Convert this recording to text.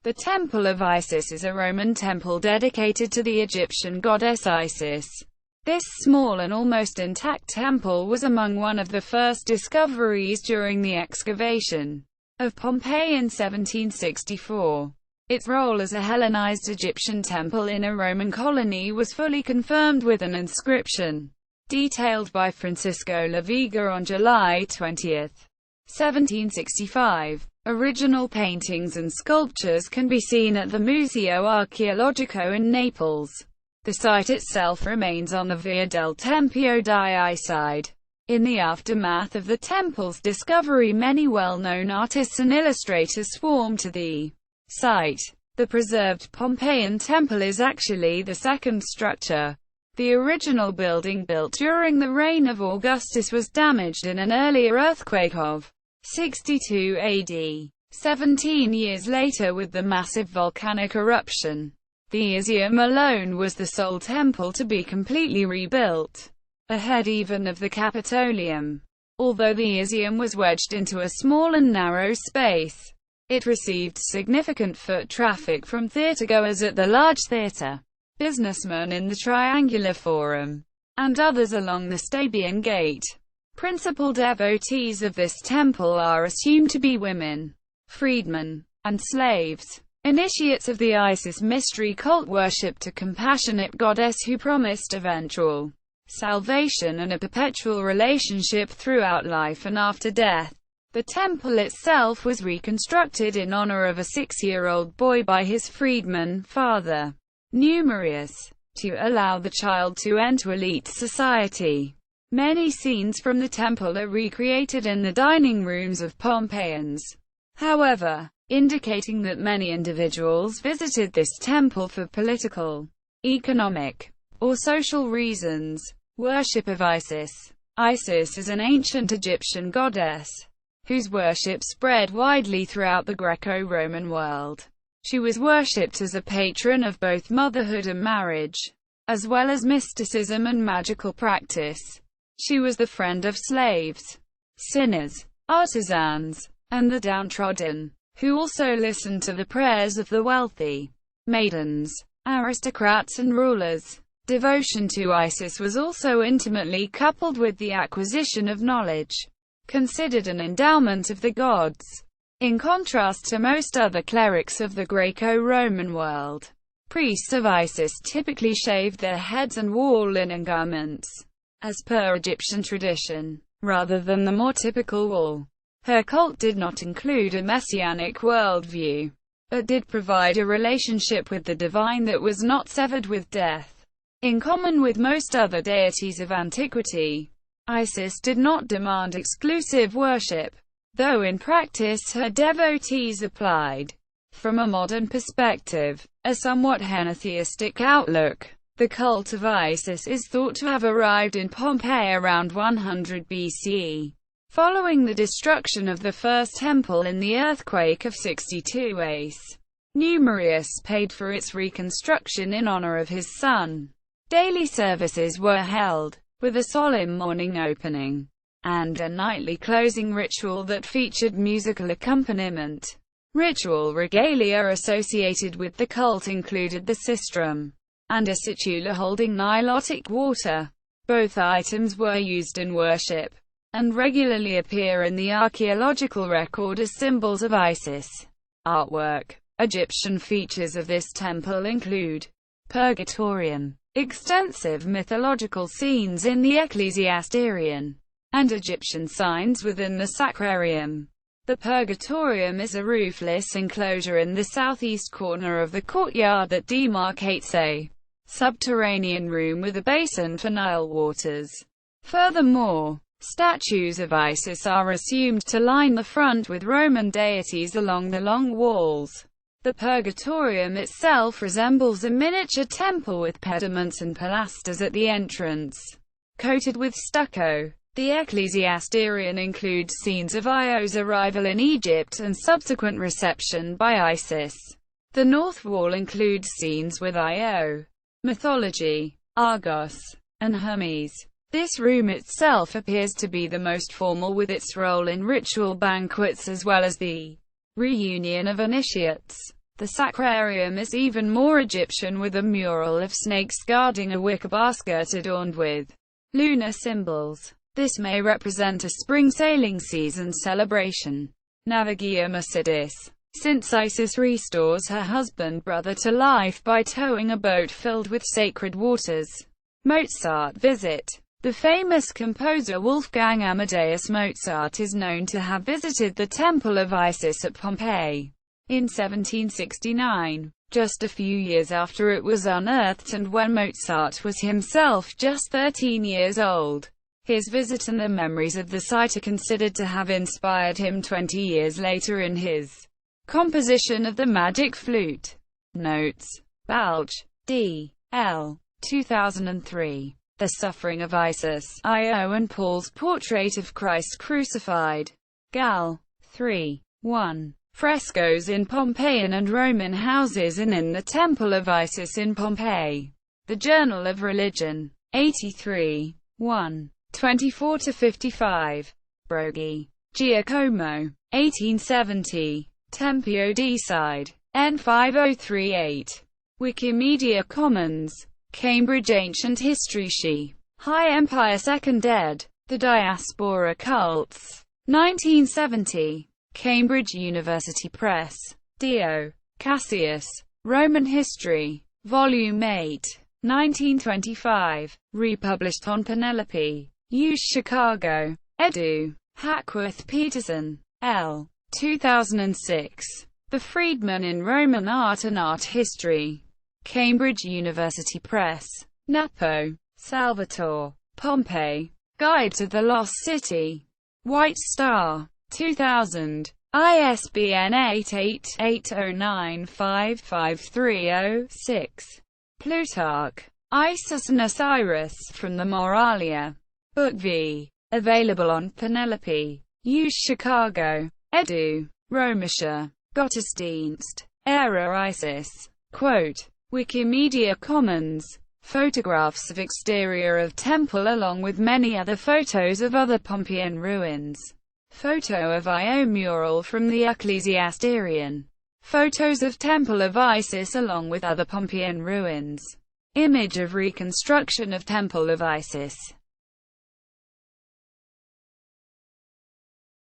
The Temple of Isis is a Roman temple dedicated to the Egyptian goddess Isis. This small and almost intact temple was among one of the first discoveries during the excavation of Pompeii in 1764. Its role as a Hellenized Egyptian temple in a Roman colony was fully confirmed with an inscription detailed by Francisco la Vega on July 20, 1765. Original paintings and sculptures can be seen at the Museo Archaeologico in Naples. The site itself remains on the Via del Tempio di Iside. In the aftermath of the temple's discovery, many well-known artists and illustrators swarmed to the site. The preserved Pompeian temple is actually the second structure. The original building, built during the reign of Augustus, was damaged in an earlier earthquake of 62 AD. 17 years later, with the massive volcanic eruption, the Iseum alone was the sole temple to be completely rebuilt, ahead even of the Capitolium. Although the Iseum was wedged into a small and narrow space, it received significant foot traffic from theater-goers at the large theater, businessmen in the Triangular Forum, and others along the Stabian Gate. Principal devotees of this temple are assumed to be women, freedmen, and slaves. Initiates of the Isis mystery cult worshipped a compassionate goddess who promised eventual salvation and a perpetual relationship throughout life and after death. The temple itself was reconstructed in honor of a 6-year-old boy by his freedman father, Numerius, to allow the child to enter elite society. Many scenes from the temple are recreated in the dining rooms of Pompeians, however, indicating that many individuals visited this temple for political, economic, or social reasons. Worship of Isis. Isis is an ancient Egyptian goddess whose worship spread widely throughout the Greco-Roman world. She was worshipped as a patron of both motherhood and marriage, as well as mysticism and magical practice. She was the friend of slaves, sinners, artisans, and the downtrodden, who also listened to the prayers of the wealthy, maidens, aristocrats and rulers. Devotion to Isis was also intimately coupled with the acquisition of knowledge, considered an endowment of the gods. In contrast to most other clerics of the Greco-Roman world, priests of Isis typically shaved their heads and wore linen garments, as per Egyptian tradition, rather than the more typical wool. Her cult did not include a messianic worldview, but did provide a relationship with the divine that was not severed with death. In common with most other deities of antiquity, Isis did not demand exclusive worship, though in practice her devotees applied, from a modern perspective, a somewhat henotheistic outlook. The cult of Isis is thought to have arrived in Pompeii around 100 BCE, following the destruction of the first temple in the earthquake of 62 ACE. Numerius paid for its reconstruction in honor of his son. Daily services were held, with a solemn morning opening, and a nightly closing ritual that featured musical accompaniment. Ritual regalia associated with the cult included the sistrum and a situla holding Nilotic water. Both items were used in worship, and regularly appear in the archaeological record as symbols of Isis. Artwork. Egyptian features of this temple include Purgatorium, extensive mythological scenes in the ecclesiasterion, and Egyptian signs within the sacrarium. The Purgatorium is a roofless enclosure in the southeast corner of the courtyard that demarcates a subterranean room with a basin for Nile waters. Furthermore, statues of Isis are assumed to line the front with Roman deities along the long walls. The Purgatorium itself resembles a miniature temple with pediments and pilasters at the entrance, coated with stucco. The ecclesiasterion includes scenes of Io's arrival in Egypt and subsequent reception by Isis. The north wall includes scenes with Io, mythology, Argos, and Hermes. This room itself appears to be the most formal, with its role in ritual banquets as well as the reunion of initiates. The sacrarium is even more Egyptian, with a mural of snakes guarding a wicker basket adorned with lunar symbols. This may represent a spring sailing season celebration. Navigium Isidis. Since Isis restores her husband-brother to life by towing a boat filled with sacred waters. Mozart Visit. The famous composer Wolfgang Amadeus Mozart is known to have visited the Temple of Isis at Pompeii in 1769, just a few years after it was unearthed and when Mozart was himself just 13 years old. His visit and the memories of the site are considered to have inspired him 20 years later in his composition of the Magic Flute. Notes. Balch. D. L. 2003. The Suffering of Isis, Io and Paul's Portrait of Christ Crucified. Gal. 3. 1. Frescoes in Pompeian and Roman houses and in the Temple of Isis in Pompeii. The Journal of Religion. 83. 1. 24-55. Broghi. Giacomo. 1870. Tempio d'Iside. N5038. Wikimedia Commons. Cambridge Ancient History She. High Empire 2nd ed. The Diaspora Cults. 1970. Cambridge University Press. Dio. Cassius. Roman History. Volume 8. 1925. Republished on Penelope. Hughes Chicago. Edu. Hackworth Peterson. L. 2006. The Freedmen in Roman Art and Art History. Cambridge University Press. Napo. Salvatore. Pompeii. Guide to the Lost City. White Star. 2000. ISBN 8880955306. Plutarch. Isis and Osiris from the Moralia. Book V. Available on Penelope. Hughes Chicago. Edu. Römischer Gottesdienst. Era Isis. Quote. Wikimedia Commons. Photographs of exterior of temple along with many other photos of other Pompeian ruins. Photo of Io mural from the Ecclesiasterion. Photos of Temple of Isis along with other Pompeian ruins. Image of reconstruction of Temple of Isis.